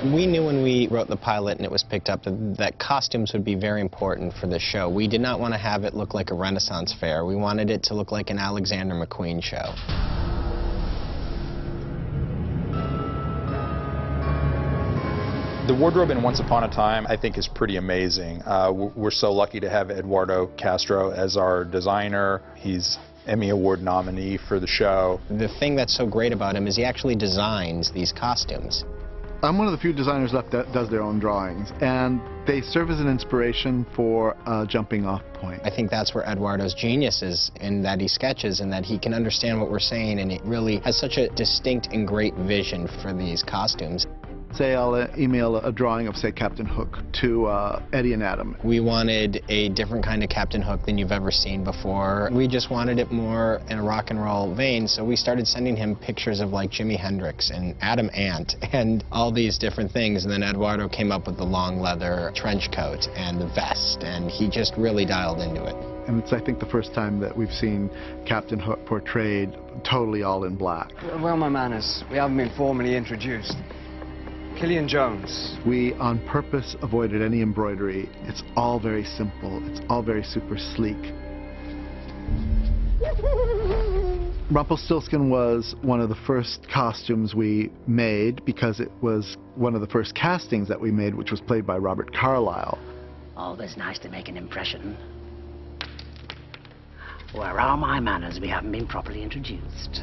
We knew when we wrote the pilot and it was picked up that costumes would be very important for the show. We did not want to have it look like a Renaissance fair. We wanted it to look like an Alexander McQueen show. The wardrobe in Once Upon a Time, I think, is pretty amazing. We're so lucky to have Eduardo Castro as our designer. He's Emmy Award nominee for the show. The thing that's so great about him is he actually designs these costumes. I'm one of the few designers left that does their own drawings, and they serve as an inspiration for a jumping-off point. I think that's where Eduardo's genius is, in that he sketches and that he can understand what we're saying, and he really has such a distinct and great vision for these costumes. Say I'll email a drawing of, say, Captain Hook to Eddie and Adam. We wanted a different kind of Captain Hook than you've ever seen before. We just wanted it more in a rock and roll vein, so we started sending him pictures of like Jimi Hendrix and Adam Ant and all these different things, and then Eduardo came up with the long leather trench coat and the vest, and he just really dialed into it. And it's, I think, the first time that we've seen Captain Hook portrayed totally all in black. Well, my manners, we haven't been formally introduced. Killian Jones. We, on purpose, avoided any embroidery. It's all very simple. It's all very super sleek. Rumpelstiltskin was one of the first costumes we made because it was one of the first castings that we made, which was played by Robert Carlyle. Always nice to make an impression. Where are my manners? We haven't been properly introduced.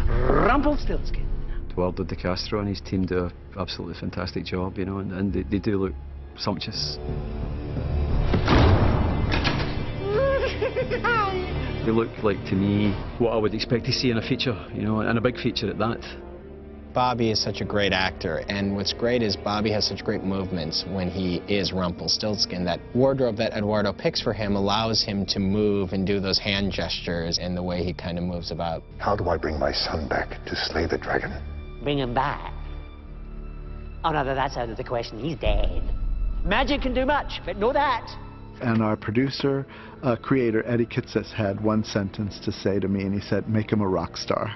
Rumpelstiltskin. Eduardo de Castro and his team do an absolutely fantastic job, you know, and they do look sumptuous. They look like, to me, what I would expect to see in a feature, you know, and a big feature at that. Bobby is such a great actor, and what's great is Bobby has such great movements when he is Rumpelstiltskin. That wardrobe that Eduardo picks for him allows him to move and do those hand gestures and the way he kind of moves about. How do I bring my son back to slay the dragon? Bring him back? Oh, no, that's out of the question. He's dead. Magic can do much, but know that. And our producer, creator, Eddie Kitsis, had one sentence to say to me, and he said, "Make him a rock star."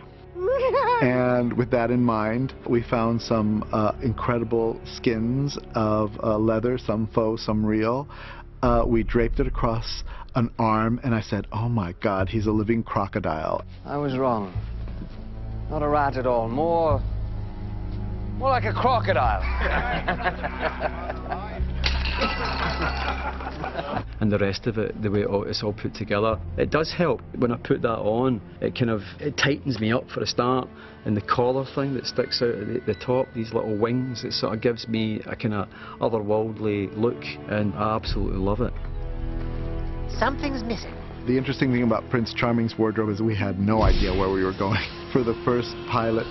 And with that in mind, we found some incredible skins of leather, some faux, some real. We draped it across an arm, and I said, "Oh my God, he's a living crocodile." I was wrong. Not a rat at all. More like a crocodile. And the rest of it, the way it's all put together, it does help. When I put that on, it tightens me up for a start, and the collar thing that sticks out at the top, these little wings, it sort of gives me a kind of otherworldly look, and I absolutely love it. Something's missing. The interesting thing about Prince Charming's wardrobe is we had no idea where we were going. For the first pilot,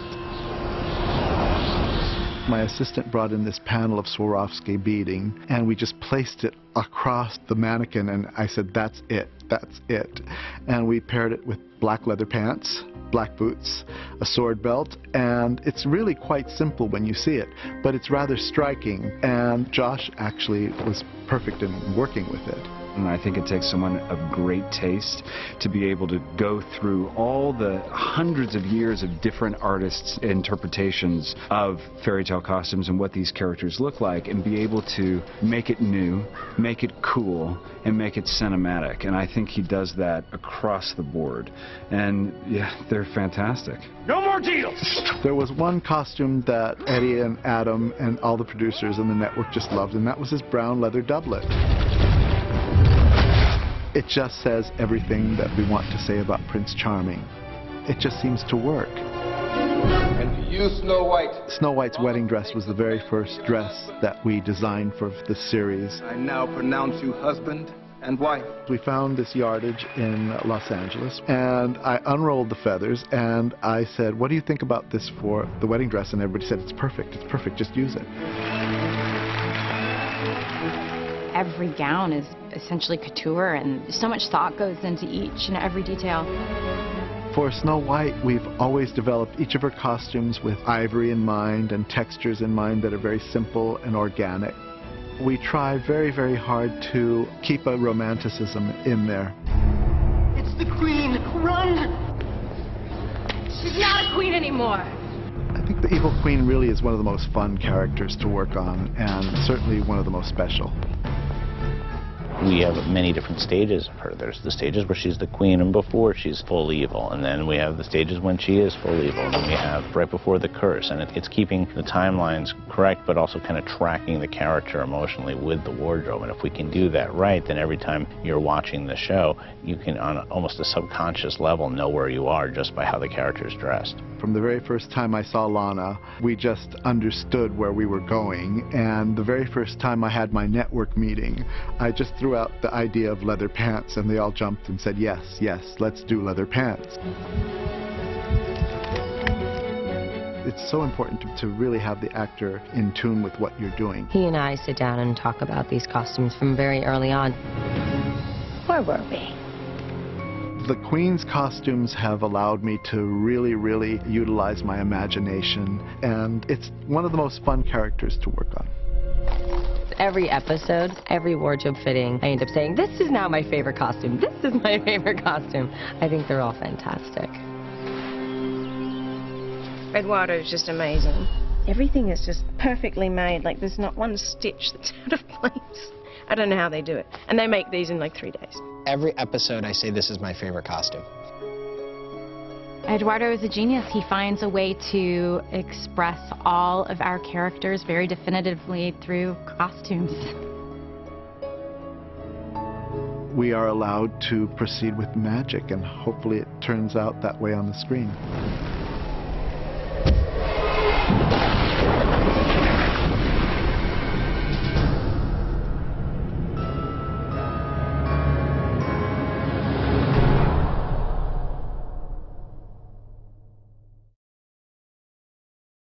my assistant brought in this panel of Swarovski beading, and we just placed it across the mannequin, and I said, "That's it, that's it." And we paired it with black leather pants, black boots, a sword belt, and it's really quite simple when you see it, but it's rather striking, and Josh actually was perfect in working with it. And I think it takes someone of great taste to be able to go through all the hundreds of years of different artists' interpretations of fairy tale costumes and what these characters look like, and be able to make it new, make it cool, and make it cinematic. And I think he does that across the board. And yeah, they're fantastic. No more deals! There was one costume that Eddie and Adam and all the producers in the network just loved, and that was his brown leather doublet. It just says everything that we want to say about Prince Charming. It just seems to work. And for you, Snow White. Snow White's wedding dress was the very first dress that we designed for the series. I now pronounce you husband and wife. We found this yardage in Los Angeles, and I unrolled the feathers, and I said, "What do you think about this for the wedding dress?" And everybody said, it's perfect, just use it." Every gown is essentially couture, and so much thought goes into each and every detail. For Snow White, we've always developed each of her costumes with ivory in mind and textures in mind that are very simple and organic. We try very, very hard to keep a romanticism in there. It's the Queen! Run! She's not a queen anymore. I think the Evil Queen really is one of the most fun characters to work on, and certainly one of the most special. We have many different stages of her. There's the stages where she's the queen and before she's full evil, and then we have the stages when she is full evil, and then we have right before the curse, and it's keeping the timelines correct, but also kind of tracking the character emotionally with the wardrobe. And if we can do that right, then every time you're watching the show, you can, on almost a subconscious level, know where you are just by how the character's dressed. From the very first time I saw Lana, we just understood where we were going, and the very first time I had my network meeting, I just threw out the idea of leather pants, and they all jumped and said, yes, yes, let's do leather pants. It's so important to really have the actor in tune with what you're doing. He and I sit down and talk about these costumes from very early on. Where were we? The Queen's costumes have allowed me to really utilize my imagination, and it's one of the most fun characters to work on. Every episode, every wardrobe fitting, I end up saying, this is now my favorite costume. This is my favorite costume. I think they're all fantastic. Eduardo is just amazing. Everything is just perfectly made. Like, there's not one stitch that's out of place. I don't know how they do it. And they make these in like 3 days. Every episode I say this is my favorite costume. Eduardo is a genius. He finds a way to express all of our characters very definitively through costumes. We are allowed to proceed with magic, and hopefully it turns out that way on the screen.